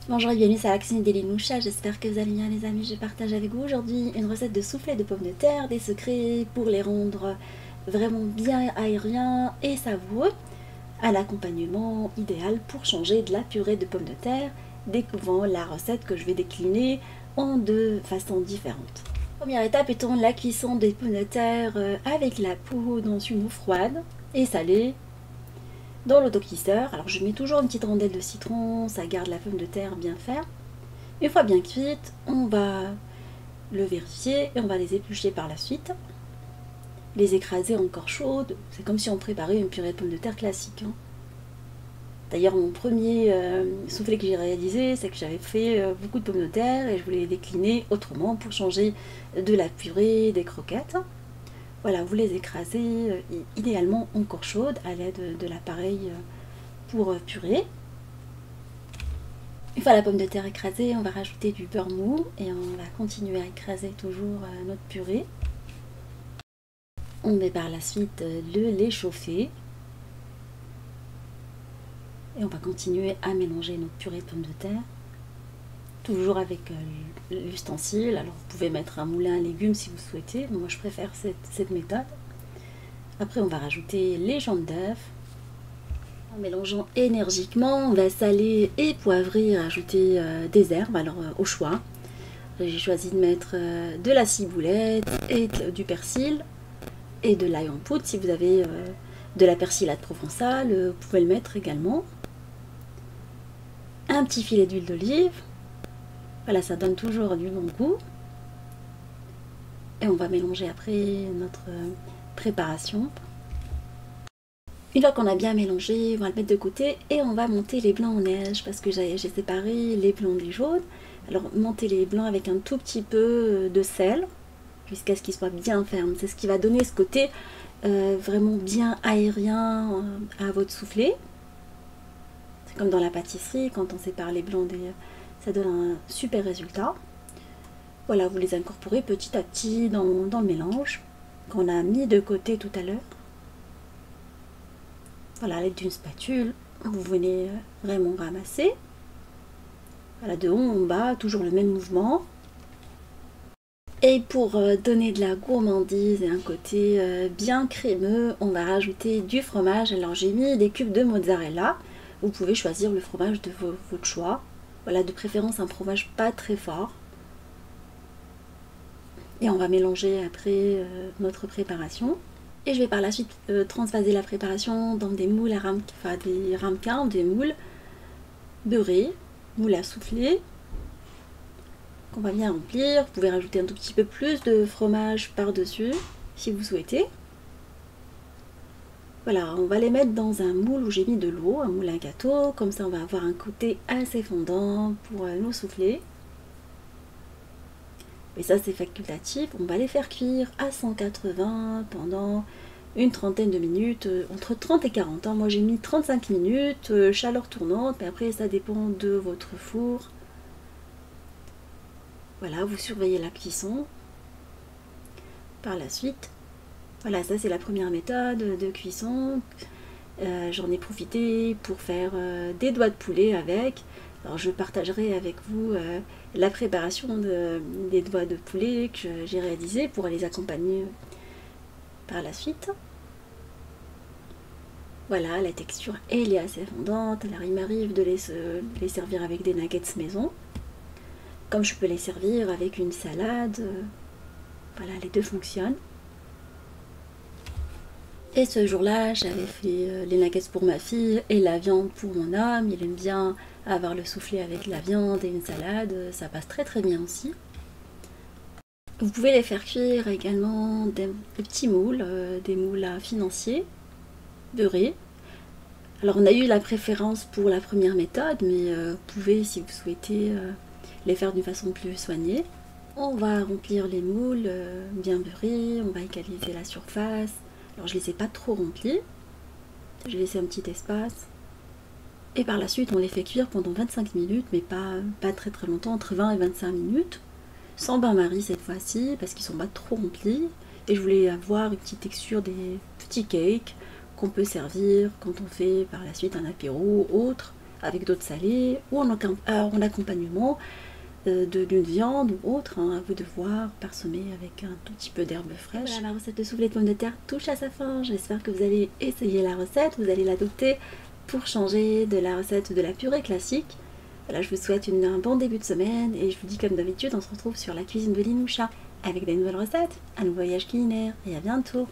Bonjour et bienvenue sur la cuisine d'Elie Moucha, j'espère que vous allez bien les amis. Je partage avec vous aujourd'hui une recette de soufflé de pommes de terre, des secrets pour les rendre vraiment bien aériens et savoureux. Un accompagnement idéal pour changer de la purée de pommes de terre, découvrant la recette que je vais décliner en deux façons différentes. Première étape étant la cuisson des pommes de terre avec la peau dans une eau froide et salée. Dans l'autocuisseur, alors je mets toujours une petite rondelle de citron, ça garde la pomme de terre bien ferme. Une fois bien cuite, on va le vérifier et on va les éplucher par la suite. Les écraser encore chaudes, c'est comme si on préparait une purée de pommes de terre classique. D'ailleurs, mon premier soufflé que j'ai réalisé, c'est que j'avais fait beaucoup de pommes de terre et je voulais les décliner autrement pour changer de la purée, des croquettes. Voilà, vous les écrasez idéalement encore chaudes à l'aide de l'appareil pour purée. Une fois la pomme de terre écrasée, on va rajouter du beurre mou et on va continuer à écraser toujours notre purée. On met par la suite le lait chauffé et on va continuer à mélanger notre purée de pommes de terre. Toujours avec l'ustensile, alors vous pouvez mettre un moulin à légumes si vous souhaitez, moi je préfère cette méthode. Après on va rajouter les jaunes d'œufs. En mélangeant énergiquement, on va saler et poivrer, rajouter des herbes, alors au choix. J'ai choisi de mettre de la ciboulette et du persil et de l'ail en poudre. Si vous avez de la persillade provençale, vous pouvez le mettre également. Un petit filet d'huile d'olive. Voilà, ça donne toujours du bon goût. Et on va mélanger après notre préparation. Une fois qu'on a bien mélangé, on va le mettre de côté et on va monter les blancs en neige parce que j'ai séparé les blancs des jaunes. Alors montez les blancs avec un tout petit peu de sel jusqu'à ce qu'ils soient bien fermes. C'est ce qui va donner ce côté vraiment bien aérien à votre soufflé. C'est comme dans la pâtisserie, quand on sépare les blancs ça donne un super résultat. Voilà, vous les incorporez petit à petit dans le mélange qu'on a mis de côté tout à l'heure. Voilà, à l'aide d'une spatule, vous venez vraiment ramasser. Voilà, de haut en bas, toujours le même mouvement. Et pour donner de la gourmandise et un côté bien crémeux, on va rajouter du fromage. Alors j'ai mis des cubes de mozzarella. Vous pouvez choisir le fromage de votre choix. Voilà, de préférence un fromage pas très fort. Et on va mélanger après notre préparation. Et je vais par la suite transvaser la préparation dans des moules à des ramequins, des moules beurrés, moules à souffler, qu'on va bien remplir. Vous pouvez rajouter un tout petit peu plus de fromage par-dessus, si vous souhaitez. Voilà, on va les mettre dans un moule où j'ai mis de l'eau, un moule à gâteau, comme ça on va avoir un côté assez fondant pour nos soufflés. Et ça c'est facultatif, on va les faire cuire à 180 pendant une trentaine de minutes, entre 30 et 40. Moi j'ai mis 35 minutes, chaleur tournante, mais après ça dépend de votre four. Voilà, vous surveillez la cuisson. Par la suite, voilà, ça c'est la première méthode de cuisson. J'en ai profité pour faire des doigts de poulet avec. Alors je partagerai avec vous la préparation des doigts de poulet que j'ai réalisé pour les accompagner par la suite. Voilà, la texture elle est assez fondante. Alors il m'arrive de les servir avec des nuggets maison, comme je peux les servir avec une salade. Voilà, les deux fonctionnent. Et ce jour-là, j'avais fait les nuggets pour ma fille et la viande pour mon homme. Il aime bien avoir le soufflé avec la viande et une salade, ça passe très très bien aussi. Vous pouvez les faire cuire également des petits moules, des moules financiers, beurrés. Alors on a eu la préférence pour la première méthode, mais vous pouvez, si vous souhaitez, les faire d'une façon plus soignée. On va remplir les moules bien beurrés, on va égaliser la surface. Alors je ne les ai pas trop remplis, j'ai laissé un petit espace. Et par la suite on les fait cuire pendant 25 minutes, mais pas très très longtemps, entre 20 et 25 minutes. Sans bain-marie cette fois-ci, parce qu'ils ne sont pas trop remplis. Et je voulais avoir une petite texture des petits cakes qu'on peut servir quand on fait par la suite un apéro ou autre, avec d'autres salés ou en accompagnement d'une viande ou autre, hein, à vous de voir, parsemé avec un tout petit peu d'herbe fraîche. Voilà, ma recette de soufflé de pommes de terre touche à sa fin. J'espère que vous allez essayer la recette, vous allez l'adopter pour changer de la recette de la purée classique. Voilà, je vous souhaite un bon début de semaine et je vous dis comme d'habitude, on se retrouve sur la cuisine de Linoucha avec des nouvelles recettes, un nouveau voyage culinaire et à bientôt.